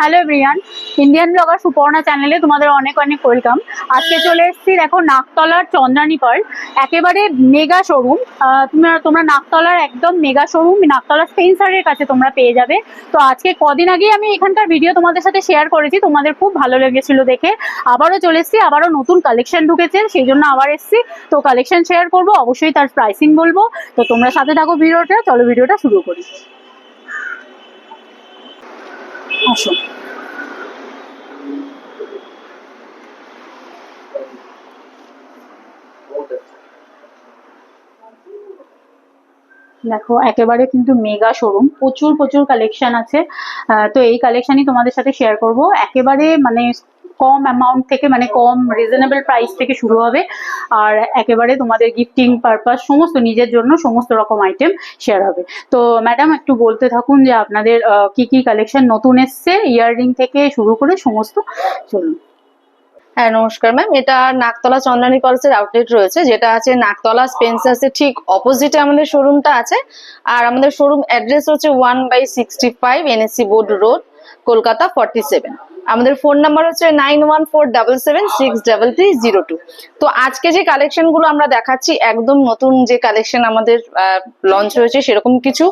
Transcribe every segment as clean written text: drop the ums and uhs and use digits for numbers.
Hello everyone, Indian blogger Suparna চ্যানেলে তোমাদের অনেক অনেক ওয়েলকাম। আজকে চলে এসেছি দেখো নাকতলার চন্দ্রানী পার্ল, একেবারে মেগা শোরুম। তোমরা নাকতলার একদম মেগা শোরুম, নাকতলা স্পেন্সারের কাছে তোমরা পেয়ে যাবে। তো আজকে কদিন আগেই আমি এখানকার ভিডিও তোমাদের সাথে শেয়ার করেছি, তোমাদের খুব ভালো লেগেছিল দেখে। আবারও চলে এসেছি, আবারও নতুন কালেকশন ঢুকেছে, সেই জন্য আবার এসেছি। তো কালেকশন শেয়ার করবো, অবশ্যই তার প্রাইসিং বলবো। তো তোমরা সাথে থাকো ভিডিওটা, চলো ভিডিওটা শুরু করি। আসো, দেখো একেবারে কিন্তু মেগা শোরুম, প্রচুর প্রচুর কালেকশন আছে। তো এই কালেকশনই তোমাদের সাথে শেয়ার করব। একেবারে মানে কম অ্যামাউন্ট থেকে, মানে কম রিজনেবল প্রাইস থেকে শুরু হবে। আর একেবারে তোমাদের গিফটিং পারপাস, সমস্ত নিজের জন্য সমস্ত রকম আইটেম শেয়ার হবে। তো ম্যাডাম একটু বলতে থাকুন যে আপনাদের কি কি কালেকশন নতুন এসছে, ইয়াররিং থেকে শুরু করে সমস্ত। চলুন। হ্যাঁ, নমস্কার ম্যাম। এটা নাকতলা চন্দ্রানী পালসের আউটলেট রয়েছে, যেটা আছে নাকতলা স্পেন্সার্সের ঠিক অপোজিটে আমাদের শোরুমটা আছে। আর আমাদের শোরুম অ্যাড্রেস হচ্ছে 1/65 NSC বোর্ড রোড, কলকাতা 47। আমাদের ফোন নাম্বার হচ্ছে 9147763302। তো আজকে যে কালেকশন গুলো আমরা দেখাচ্ছি একদম নতুন যে কালেকশন আমাদের লঞ্চ হয়েছে সেরকম কিছু।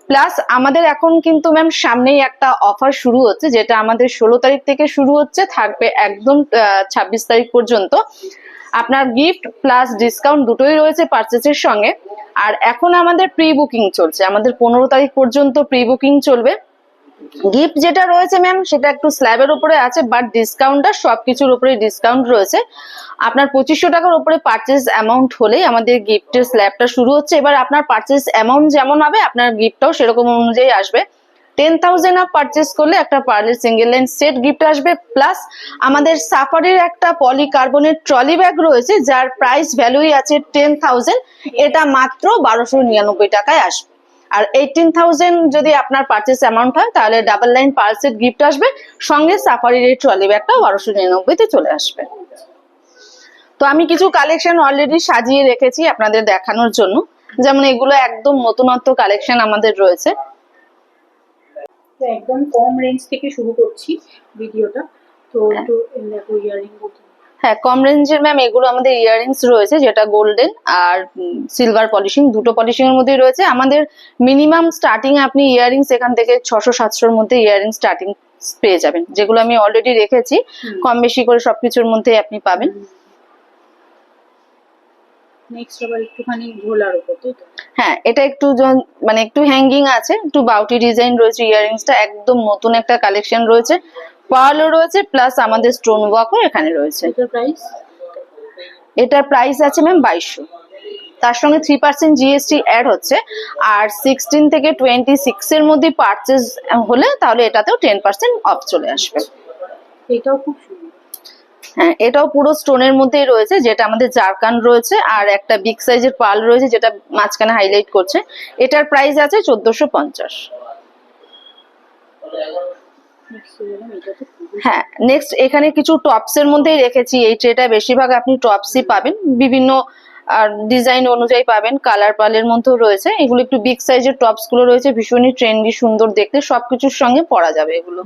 প্লাস আমাদের এখন কিন্তু ম্যাম সামনেই একটা অফার শুরু হচ্ছে, যেটা আমাদের 16 তারিখ থেকে শুরু হচ্ছে, থাকবে একদম 26 তারিখ পর্যন্ত। আপনার গিফট প্লাস ডিসকাউন্ট দুটোই রয়েছে পারচেসের সঙ্গে। আর এখন আমাদের প্রি বুকিং চলছে, আমাদের 15 তারিখ পর্যন্ত প্রি বুকিং চলবে। গিফট যেটা রয়েছে ম্যাম সেটা একটু স্ল্যাবের উপরে আছে, বাট ডিসকাউন্টটা সবকিছুর উপরে ডিসকাউন্ট রয়েছে। আপনার 2500 টাকার উপরে পারচেস অ্যামাউন্ট হলেই আমাদের গিফটের স্ল্যাবটা শুরু হচ্ছে। এবার আপনার পারচেস অ্যামাউন্ট যেমন হবে আপনার গিফটটাও সেরকম অনুযায়ী আসবে। 10,000 আপ পারচেস করলে একটা পার্লের সিঙ্গেল লাইন সেট গিফট আসবে। প্লাস আমাদের সাফারির একটা পলিকার্বনের ট্রলি ব্যাগ রয়েছে, যার প্রাইস ভ্যালুই আছে 10,000। এটা মাত্র 1299 টাকায় আসবে। আর 18,000 যদি আপনার পারচেস অ্যামাউন্ট হয় তাহলে double line pearl set gift আসবে, সঙ্গে সাফারির এই ট্রলি ব্যাগটা 1299 তে চলে আসবে। তো আমি কিছু কালেকশন অলরেডি সাজিয়ে রেখেছি আপনাদের দেখানোর জন্য, যেমন এগুলো একদম নতুনত্ব কালেকশন আমাদের রয়েছে। একদম কম রেঞ্জ থেকে শুরু করছি ভিডিওটা। তো একটু দেখো ইয়াররিং। হ্যাঁ, কম রেঞ্জের ম্যাম এগুলো আমাদের ইয়াররিংস রয়েছে, যেটা গোল্ডেন আর সিলভার পলিশিং, দুটো পলিশিং এর মধ্যেই রয়েছে। আমাদের মিনিমাম স্টার্টিং আপনি ইয়াররিংস এখান থেকে 600-700-র মধ্যে ইয়াররিং স্টার্টিং পেয়ে যাবেন, যেগুলো আমি অলরেডি রেখেছি। কম বেশি করে সবকিছুর মধ্যে আপনি পাবেন। নেক্সট আবার একটুখানি ঝোলার উপর, তাই তো? হ্যাঁ, এটা একটু মানে একটু হ্যাঙ্গিং আছে, একটু বাউটি ডিজাইন রয়েছে। ইয়াররিংসটা একদম নতুন একটা কালেকশন রয়েছে, পার্লও রয়েছে, প্লাস আমাদের স্টোন ওয়ার্কও এখানে রয়েছে। এটার প্রাইস আছে ম্যাম 2200। তার সঙ্গে 3% জিএসটি অ্যাড হচ্ছে। আর 16 থেকে 26 এর মধ্যে পারচেজ হলে তাহলে এটাতেও 10% অফ চলে আসবে। এটাও খুব সুন্দর। হ্যাঁ, এটাও পুরো স্টোনের মধ্যেই রয়েছে, যেটা আমাদের জারকান রয়েছে আর একটা বিগ সাইজের পার্ল রয়েছে, যেটা মাঝখানে হাইলাইট করছে। এটার প্রাইস আছে 1450। হ্যাঁ, নেক্সট এখানে কিছু টপস এর মধ্যেই রেখেছি। এই ট্রেটা বেশিরভাগ আপনি টপসই পাবেন, বিভিন্ন ডিজাইন অনুযায়ী পাবেন, কালার পালের মধ্যেও রয়েছে। এগুলো একটু বিগ সাইজের টপস গুলো রয়েছে, ভীষণই ট্রেন্ডি, সুন্দর দেখতে, সবকিছুর সঙ্গে পরা যাবে এগুলো।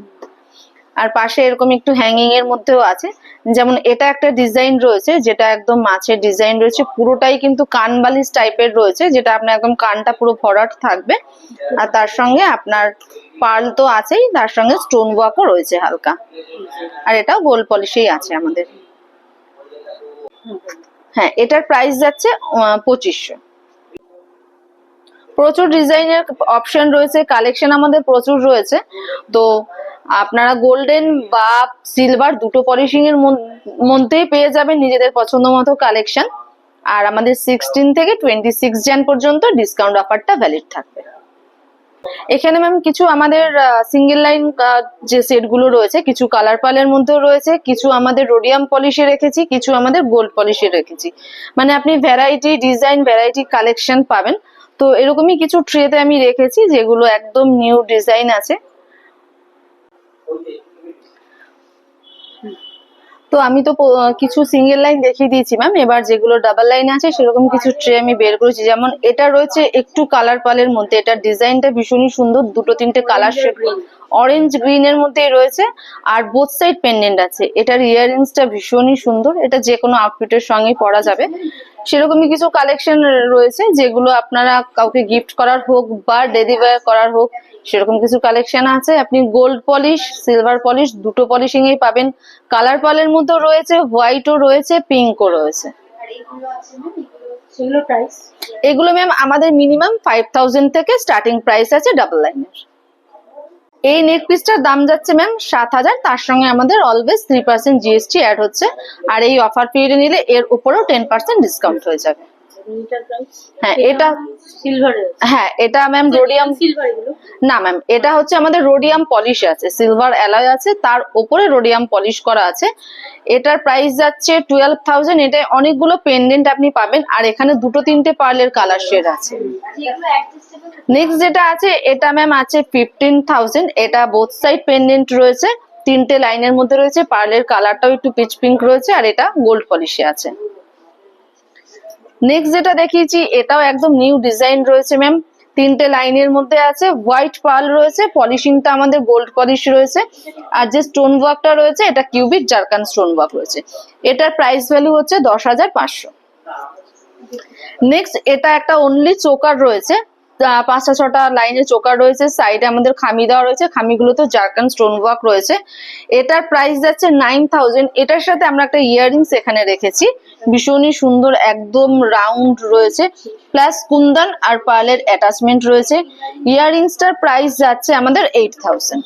আর পাশে এরকম একটু হ্যাঙ্গিং এর মধ্যেও আছে, যেমন এটা একটা ডিজাইন রয়েছে, যেটা একদম মাছের ডিজাইন রয়েছে, পুরোটাই কিন্তু কানবালিশ টাইপের রয়েছে, যেটা আপনার একদম কানটা পুরো ভরাট থাকবে। আর তার সঙ্গে আপনার পার্ল তো আছেই, তার সঙ্গে স্টোন ওয়ার্কও রয়েছে হালকা। আর এটাও গোল্ড পলিশেই আছে আমাদের। হ্যাঁ, এটার প্রাইস যাচ্ছে 2500। প্রচুর ডিজাইনের অপশন রয়েছে, কালেকশন আমাদের প্রচুর রয়েছে। তো আপনারা গোল্ডেন বা সিলভার দুটো পলিশিং এর মধ্যেই পেয়ে যাবেন নিজেদের পছন্দ মতো কালেকশন। আর আমাদের 16 থেকে 26 জন পর্যন্ত ডিসকাউন্ট অফারটা ভ্যালিড থাকবে। এখানে ম্যাম কিছু আমাদের সিঙ্গেল লাইন যে সেট গুলো রয়েছে, কিছু কালার পালের মধ্যেও রয়েছে, কিছু আমাদের রোডিয়াম পলিশে রেখেছি, কিছু আমাদের গোল্ড পলিশে রেখেছি। মানে আপনি ভ্যারাইটি ডিজাইন, ভ্যারাইটি কালেকশন পাবেন। তো এরকমই কিছু ট্রেতে আমি রেখেছি, যেগুলো একদম নিউ ডিজাইন আছে। তো আমি তো কিছু সিঙ্গেল লাইন দেখিয়ে দিয়েছি ম্যাম, এবার যেগুলো ডাবল লাইন আছে সেরকম কিছু ট্রে আমি বের করেছি। যেমন এটা রয়েছে একটু কালার পালের মধ্যে, এটার ডিজাইনটা ভীষণই সুন্দর, দুটো তিনটে কালার শেড, অরেঞ্জ গ্রিন এর মধ্যেই রয়েছে, আর বোথ সাইড পেন্ডেন্ট আছে। এটার ইয়াররিংসটা ভীষণই সুন্দর, এটা যে কোনো আউটফিটের সঙ্গে পরা যাবে। সেরকমই কিছু কালেকশন রয়েছে যেগুলো আপনারা কাউকে গিফট করার হোক বা ডেলি ওয়্যার করার হোক, সেরকম কিছু কালেকশন আছে। আপনি গোল্ড পলিশ, সিলভার পলিশ দুটো পলিশিং এই পাবেন। কালার পালের মধ্যেও রয়েছে, হোয়াইটও রয়েছে, পিঙ্কও রয়েছে। সেগুলো প্রাইস? এগুলো ম্যাম আমাদের মিনিমাম 5000 থেকে স্টার্টিং প্রাইস আছে ডাবল লাইনের। এই নেক পিসটার দাম যাচ্ছে ম্যাম 7000, তার সঙ্গে আমাদের অলওয়েজ 3% জিএসটি অ্যাড হচ্ছে, আর এই অফার পিরিয়ডে নিলে এর উপরেও 10% ডিসকাউন্ট হয়ে যাবে। হ্যাঁ এটা সিলভারের? হ্যাঁ এটা ম্যাম রোডিয়াম সিলভার এগুলো? না ম্যাম, এটা হচ্ছে আমাদের রোডিয়াম পলিশ আছে, সিলভার অ্যালয় আছে, তার উপরে রোডিয়াম পলিশ করা আছে। এটার প্রাইস যাচ্ছে 12000। এটা অনেকগুলো পেন্ডেন্ট আপনি পাবেন, আর এখানে দুটো তিনটে পার্লের কালার শেড আছে। নেক্সট যেটা আছে এটা ম্যাম আছে 15000। এটা বোথ সাইড পেন্ডেন্ট রয়েছে, তিনটে লাইনের মধ্যে রয়েছে, পার্লের কালারটাও একটু পিচ পিঙ্ক রয়েছে, আর এটা গোল্ড পলিশে আছে। নেক্সট যেটা দেখিয়েছি এটাও একদম নিউ ডিজাইন রয়েছে ম্যাম, তিনটে লাইনের মধ্যে আছে, হোয়াইট পার্ল রয়েছে, পলিশিংটা আমাদের গোল্ড পলিশ রয়েছে, আর যে স্টোন ওয়ার্কটা রয়েছে এটা কিউবিক জারকান স্টোন ওয়ার্ক রয়েছে। এটার প্রাইস ভ্যালু হচ্ছে 10500। নেক্সট এটা একটা অনলি চোকার রয়েছে, 5টা 6টা লাইনের চোকার রয়েছে, সাইডে আমাদের খামি দেওয়া রয়েছে, খামিগুলোতে জারকান স্টোন ওয়ার্ক রয়েছে। এটার প্রাইস যাচ্ছে 9000। এটার সাথে আমরা একটা ইয়াররিংস এখানে রেখেছি, ভীষণই সুন্দর, একদম রাউন্ড রয়েছে, প্লাস কুন্দন আর পার্লের অ্যাটাচমেন্ট রয়েছে। ইয়াররিংসটার প্রাইস যাচ্ছে আমাদের 8000।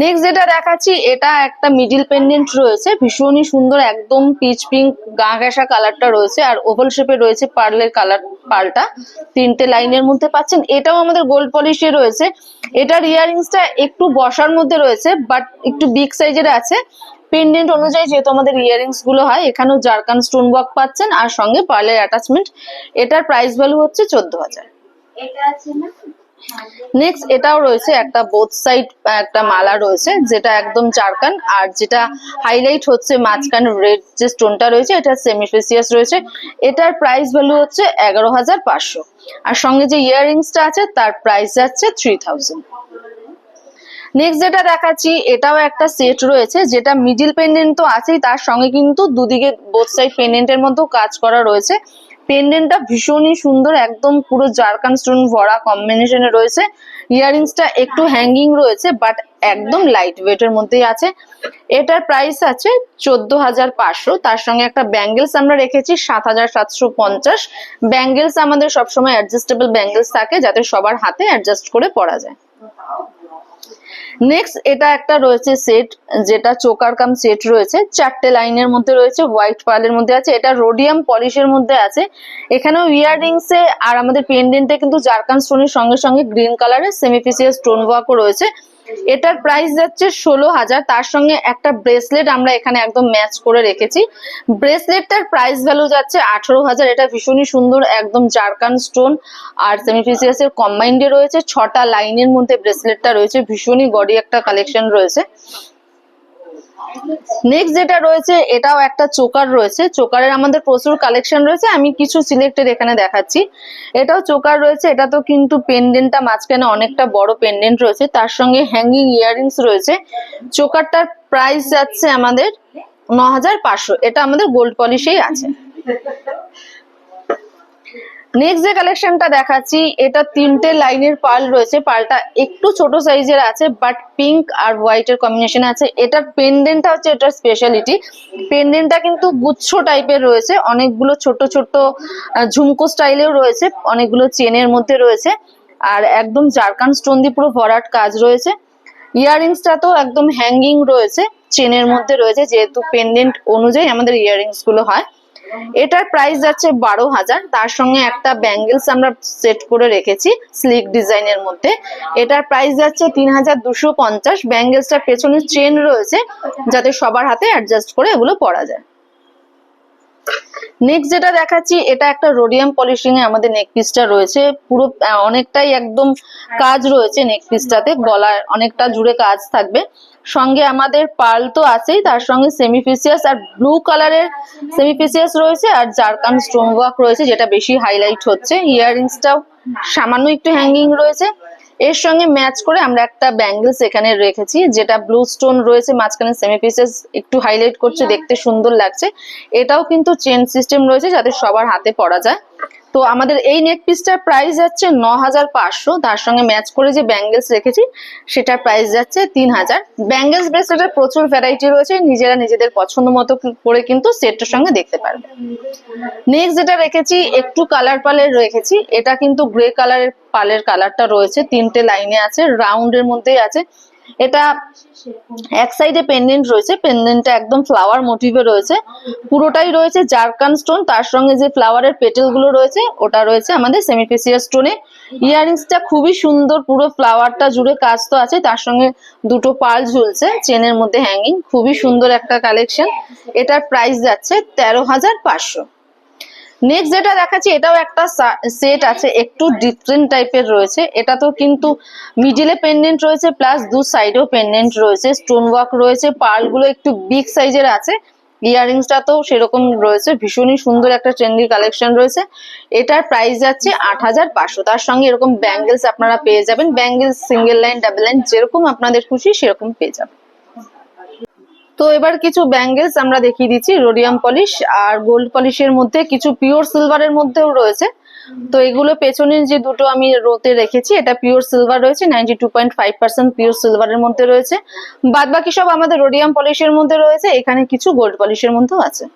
নেক্সট যেটা দেখাচ্ছি এটা একটা মিডিল পেন্ডেন্ট রয়েছে, ভীষণই সুন্দর, একদম পিচ পিঙ্ক গা ঘেঁষা কালারটা রয়েছে, আর ওভাল শেপে রয়েছে পার্লের কালার, পার্লটা তিনটে লাইনের মধ্যে পাচ্ছেন। এটাও আমাদের গোল্ড পলিশে রয়েছে। এটার ইয়াররিংসটা একটু বসার মধ্যে রয়েছে, বাট একটু বিগ সাইজের আছে। পেন্ডেন্ট অনুযায়ী যেহেতু আমাদের ইয়াররিংস গুলো হয়, এখানেও জারকান স্টোন ওয়ার্ক পাচ্ছেন, আর সঙ্গে পার্লের অ্যাটাচমেন্ট। এটার প্রাইস ভ্যালু হচ্ছে 14000। নেক্সট এটাও রয়েছে একটা বোথ সাইড একটা মালা রয়েছে, যেটা একদম জারকান, আর যেটা হাইলাইট হচ্ছে মাঝখানে রেড যে স্টোনটা রয়েছে, এটা সেমিফেসিয়াস রয়েছে। এটার প্রাইস ভ্যালু হচ্ছে 11500, আর সঙ্গে যে ইয়াররিংসটা আছে তার প্রাইস যাচ্ছে 3000। নেক্সট যেটা দেখাচ্ছি এটাও একটা সেট রয়েছে, যেটা মিডিল পেন্ডেন্ট তো আছেই, তার সঙ্গে কিন্তু দুদিকে বোথ সাইড পেন্ডেন্টের মধ্যেও কাজ করা রয়েছে। পেন্ডেন্টটা ভীষণই সুন্দর, একদম পুরো জারকান স্টোন ভরা কম্বিনেশনে রয়েছে। ইয়াররিংসটা একটু হ্যাঙ্গিং রয়েছে, বাট একদম লাইট ওয়েটের মধ্যেই আছে। এটার প্রাইস আছে 14500, তার সঙ্গে একটা ব্যাঙ্গেলস আমরা রেখেছি 7750। ব্যাঙ্গেলস আমাদের সবসময় অ্যাডজাস্টেবল ব্যাঙ্গেলস থাকে, যাতে সবার হাতে অ্যাডজাস্ট করে পরা যায়। নেক্সট এটা একটা রয়েছে সেট, যেটা চোকার কাম সেট রয়েছে, 4টে লাইনের মধ্যে রয়েছে, হোয়াইট পার্লের মধ্যে আছে, এটা রোডিয়াম পলিশের মধ্যে আছে। এখানেও ইয়াররিংসে আর আমাদের পেন্ডেন্টে কিন্তু জারকান স্টোনের সঙ্গে সঙ্গে গ্রিন কালারের সেমিফেসিয়াস স্টোন ওয়ার্কও রয়েছে। এটার প্রাইস যাচ্ছে 16000, তার সঙ্গে একটা ব্রেসলেট আমরা এখানে একদম ম্যাচ করে রেখেছি। ব্রেসলেটটার প্রাইস ভ্যালু যাচ্ছে 18000। এটা ভীষণই সুন্দর, একদম জারকান স্টোন আর সেমিফেসিয়াস এর কম্বাইন্ডে রয়েছে, 6টা লাইনের মধ্যে ব্রেসলেটটা রয়েছে, ভীষণই গডি একটা কালেকশন রয়েছে। নেক্সট যেটা রয়েছে এটাও একটা চোকার রয়েছে, চোকারের আমাদের প্রচুর কালেকশন রয়েছে, আমি কিছু সিলেক্টেড এখানে দেখাচ্ছি। এটাও চোকার রয়েছে, এটা তো কিন্তু পেন্ডেন্টটা মাঝখানে অনেকটা বড় পেন্ডেন্ট রয়েছে, তার সঙ্গে হ্যাঙ্গিং ইয়াররিংস রয়েছে। চোকারটার প্রাইস যাচ্ছে আমাদের 9500। এটা আমাদের গোল্ড পলিশেই আছে। নেক্সট যে কালেকশনটা দেখাচ্ছি এটা 3টে লাইনের পার্ল রয়েছে, পার্লটা একটু ছোট সাইজের আছে, বাট পিঙ্ক আর হোয়াইট এর কম্বিনেশন আছে। এটার পেন্ডেন্টটা হচ্ছে এটার স্পেশালিটি, পেন্ডেন্টটা কিন্তু গুচ্ছ টাইপের রয়েছে, অনেকগুলো ছোট ছোট ঝুমকো স্টাইলেও রয়েছে, অনেকগুলো চেনের মধ্যে রয়েছে, আর একদম জারকান স্টোন দিয়ে পুরো ভরাট কাজ রয়েছে। ইয়াররিংসটা তো একদম হ্যাঙ্গিং রয়েছে, চেনের মধ্যে রয়েছে, যেহেতু পেন্ডেন্ট অনুযায়ী আমাদের ইয়াররিংস গুলো হয়। এটার প্রাইস যাচ্ছে 12000, তার সঙ্গে একটা ব্যাঙ্গেলস আমরা সেট করে রেখেছি স্লিক ডিজাইনের মধ্যে। এটার প্রাইস যাচ্ছে 3250। ব্যাঙ্গেলসটার পেছনে চেন রয়েছে, যাতে সবার হাতে অ্যাডজাস্ট করে এগুলো পরা যায়। নেক্সট যেটা দেখাচ্ছি এটা একটা রোডিয়াম পলিশিং এ আমাদের নেক পিসটা রয়েছে, পুরো অনেকটাই একদম কাজ রয়েছে নেক পিসটাতে, গলায় অনেকটা জুড়ে কাজ থাকবে, সঙ্গে আমাদের পার্ল তো আছেই, তার সঙ্গে সেমিফিসিয়াস আর ব্লু কালারের সেমিফিসিয়াস রয়েছে, আর জারকান স্টোন ওয়ার্ক রয়েছে যেটা বেশি হাইলাইট হচ্ছে। ইয়াররিংসটাও সামান্য একটু হ্যাঙ্গিং রয়েছে। এর সঙ্গে ম্যাচ করে আমরা একটা ব্যাঙ্গেলস এখানে রেখেছি যেটা ব্লু স্টোন রয়েছে, মাঝখানে সেমিফিসিয়াস একটু হাইলাইট করছে, দেখতে সুন্দর লাগছে। এটাও কিন্তু চেন সিস্টেম রয়েছে যাতে সবার হাতে পরা যায়। তো আমাদের এই নেক পিসটার প্রাইস যাচ্ছে 9500, তার সঙ্গে ম্যাচ করে যে ব্যাঙ্গেলস রেখেছি সেটার প্রাইস যাচ্ছে 3000। ব্যাঙ্গেলস ব্রেসলেটের প্রচুর ভ্যারাইটি রয়েছে, নিজেরা নিজেদের পছন্দ মতো করে কিন্তু সেটটার সঙ্গে দেখতে পারবে। নেক্সট যেটা রেখেছি একটু কালার পালের রেখেছি, এটা কিন্তু গ্রে কালারের পালের কালারটা রয়েছে, 3টে লাইনে আছে, রাউন্ডের মধ্যেই আছে। এটা এক সাইডে পেন্ডেন্ট রয়েছে, পেন্ডেন্টটা একদম ফ্লাওয়ার মোটিভে রয়েছে, পুরোটাই রয়েছে জারকান স্টোন, তার সঙ্গে যে ফ্লাওয়ারের পেটেল গুলো রয়েছে ওটা রয়েছে আমাদের সেমিফেসিয়াস স্টোনে। ইয়াররিংসটা খুবই সুন্দর, পুরো ফ্লাওয়ারটা জুড়ে কাজ তো আছে, তার সঙ্গে দুটো পার্ল ঝুলছে চেনের মধ্যে হ্যাঙ্গিং, খুবই সুন্দর একটা কালেকশন। এটার প্রাইস যাচ্ছে 13500। নেক্সট যেটা দেখাচ্ছি এটাও একটা সেট আছে, একটু ডিফারেন্ট টাইপের রয়েছে। এটা তো কিন্তু মিডিলে পেন্ডেন্ট রয়েছে, প্লাস দু সাইডেও পেন্ডেন্ট রয়েছে, স্টোন ওয়ার্ক রয়েছে, পার্ল গুলো একটু বিগ সাইজের আছে, ইয়াররিংসটা তো সেরকম রয়েছে, ভীষণই সুন্দর একটা ট্রেন্ডি কালেকশন রয়েছে। এটার প্রাইস যাচ্ছে 8500। তার সঙ্গে এরকম ব্যাঙ্গেলস আপনারা পেয়ে যাবেন, bangles single line double line যেরকম আপনাদের খুশি সেরকম পেয়ে যাবেন। তো এবার কিছু ব্যাঙ্গেলস আমরা দেখিয়ে দিচ্ছি, রোডিয়াম পলিশ আর গোল্ড পলিশের মধ্যে, কিছু পিওর সিলভারের মধ্যেও রয়েছে। তো এগুলো পেছনের যে দুটো আমি রোতে রেখেছি এটা পিওর সিলভার রয়েছে, 92.5% পিওর সিলভারের মধ্যে রয়েছে, বাদ বাকি সব আমাদের রোডিয়াম পলিশের মধ্যে রয়েছে, এখানে কিছু গোল্ড পলিশের মধ্যেও আছে।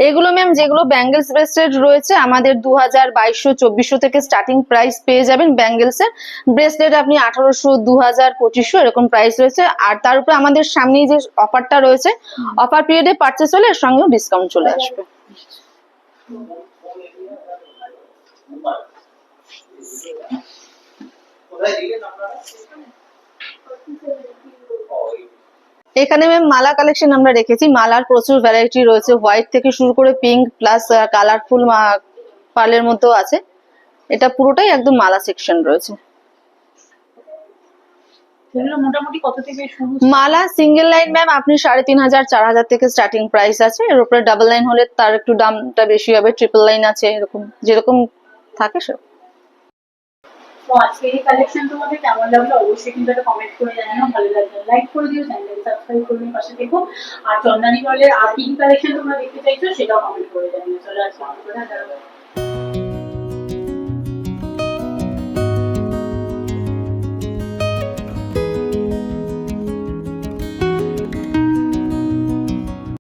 এগুলো ম্যাম যেগুলো ব্যাঙ্গেলস ব্রেসলেট রয়েছে আমাদের 2200-2400 থেকে স্টার্টিং প্রাইস পেয়ে যাবেন। ব্যাঙ্গেলস এর ব্রেসলেট আপনি 1800, 2000, 2500 এরকম প্রাইস রয়েছে। আর তার উপরে আমাদের সামনেই যে অফারটা রয়েছে, অফার পিরিয়ডে পারচেস হলে এর সঙ্গেও ডিসকাউন্ট চলে আসবে। এখানে ম্যাম মালা কালেকশন আমরা রেখেছি, মালার প্রচুর ভ্যারাইটি রয়েছে, হোয়াইট থেকে শুরু করে পিঙ্ক প্লাস কালারফুল পার্লের মধ্যেও আছে। এটা পুরোটাই একদম মালা সেকশন রয়েছে। মোটামুটি কত থেকে শুরু? মালা সিঙ্গেল লাইন ম্যাম আপনি 3500-4000 থেকে স্টার্টিং প্রাইস আছে, এর উপরে ডাবল লাইন হলে তার একটু দামটা বেশি হবে, ট্রিপল লাইন আছে, এরকম যেরকম থাকে সব। তো আজকে এই কালেকশন তোমাদের কেমন লাগলো অবশ্যই কিন্তু একটা কমেন্ট করে জানিও, ভালো লাগলে লাইক করে দিও, চ্যানেলটাকে সাবস্ক্রাইব করে নিয়ে পাশে থেকো, আর চন্দনী পার্লের আর কি কালেকশন তোমরা দেখতে চাইছো সেটাও কমেন্ট করে জানিও। চলো আজকে